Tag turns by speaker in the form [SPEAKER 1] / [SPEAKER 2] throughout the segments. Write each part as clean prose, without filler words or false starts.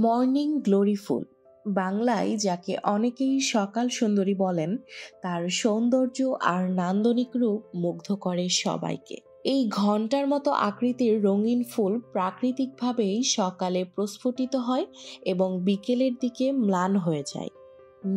[SPEAKER 1] Morning glory ফুল বাংলায় যাকে অনেকেই সকাল সুন্দরী বলেন, তার সৌন্দর্য আর নান্দনিক রূপ মুগ্ধ করে সবাইকে। এই ঘন্টার মতো আকৃতির রঙিন ফুল প্রাকৃতিকভাবেই সকালে প্রস্ফুটিত হয় এবং বিকেলের দিকে ম্লান হয়ে যায়।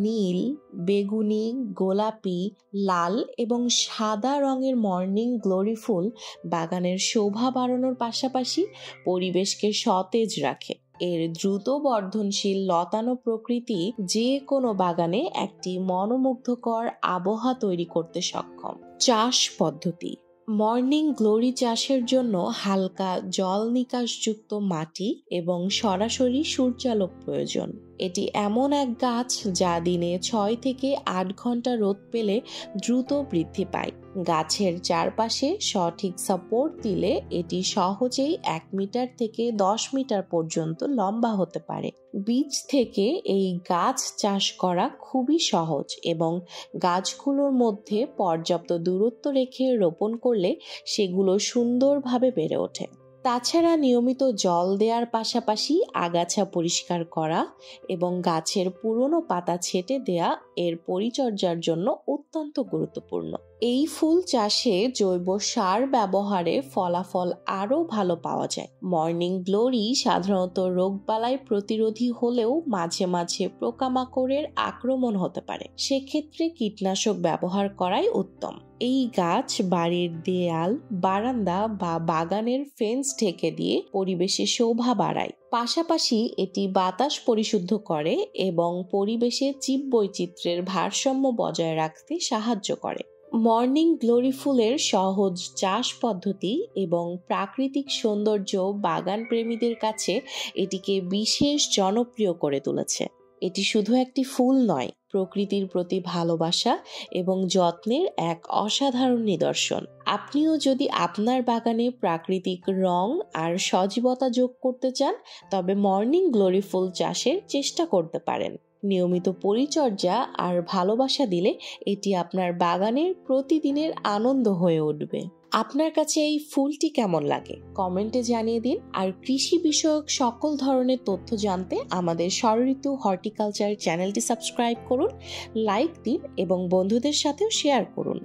[SPEAKER 1] নীল, বেগুনি, গোলাপি, লাল এবং সাদা রঙের মর্নিং গ্লোরি ফুল বাগানের শোভা বাড়ানোর পাশাপাশি পরিবেশকে সতেজ রাখে। এর দ্রুত বর্ধনশীল লতানো প্রকৃতি যে কোনো বাগানে একটি মনোমুগ্ধকর আবহাওয়া তৈরি করতে সক্ষম। চাষ পদ্ধতি: মর্নিং গ্লোরি চাষের জন্য হালকা জল নিকাশযুক্ত মাটি এবং সরাসরি সূর্যালোক প্রয়োজন। এটি এমন এক গাছ যা দিনে 6 থেকে 8 ঘন্টা রোদ পেলে দ্রুত বৃদ্ধি পায়। গাছের চারপাশে সঠিক সাপোর্ট দিলে এটি সহজেই 1 মিটার থেকে 10 মিটার পর্যন্ত লম্বা হতে পারে। বীজ থেকে এই গাছ চাষ করা খুবই সহজ এবং গাছগুলোর মধ্যে পর্যাপ্ত দূরত্ব রেখে রোপণ করলে সেগুলো সুন্দরভাবে বেড়ে ওঠে। তাছাড়া নিয়মিত জল দেওয়ার পাশাপাশি আগাছা পরিষ্কার করা এবং গাছের পুরনো পাতা ছেঁটে দেয়া এর পরিচর্যার জন্য অত্যন্ত গুরুত্বপূর্ণ। এই ফুল চাষে জৈব সার ব্যবহারে ফলাফল আরও ভালো পাওয়া যায়। মর্নিং গ্লোরি সাধারণত রোগবালাই প্রতিরোধী হলেও মাঝে মাঝে পোকামাকড়ের আক্রমণ হতে পারে, সেক্ষেত্রে কীটনাশক ব্যবহার করাই উত্তম। এই গাছ বাড়ির দেয়াল, বারান্দা বা বাগানের ফেন্স ঢেকে দিয়ে পরিবেশে শোভা বাড়ায়। পাশাপাশি এটি বাতাস পরিশুদ্ধ করে এবং পরিবেশে জীববৈচিত্র্যের ভারসাম্য বজায় রাখতে সাহায্য করে। মর্নিং গ্লোরি ফুলের সহজ চাষ পদ্ধতি এবং প্রাকৃতিক সৌন্দর্য বাগান প্রেমীদের কাছে এটিকে বিশেষ জনপ্রিয় করে তুলেছে। এটি শুধু একটি ফুল নয়, প্রকৃতির প্রতি ভালোবাসা এবং যত্নের এক অসাধারণ নিদর্শন। আপনিও যদি আপনার বাগানে প্রাকৃতিক রং আর সজীবতা যোগ করতে চান, তবে মর্নিং গ্লোরি ফুল চাষের চেষ্টা করতে পারেন। নিয়মিত পরিচর্যা আর ভালোবাসা দিলে এটি আপনার বাগানের প্রতিদিনের আনন্দ হয়ে উঠবে। আপনার কাছে এই ফুলটি কেমন লাগে কমেন্টে জানিয়ে দিন। আর কৃষি বিষয়ক সকল ধরনের তথ্য জানতে আমাদের ষড়ঋতু হর্টিকালচার চ্যানেলটি সাবস্ক্রাইব করুন, লাইক দিন এবং বন্ধুদের সাথেও শেয়ার করুন।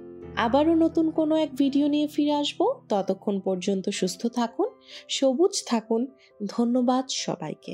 [SPEAKER 1] আবারও নতুন কোনো এক ভিডিও নিয়ে ফিরে আসবো। ততক্ষণ পর্যন্ত সুস্থ থাকুন, সবুজ থাকুন। ধন্যবাদ সবাইকে।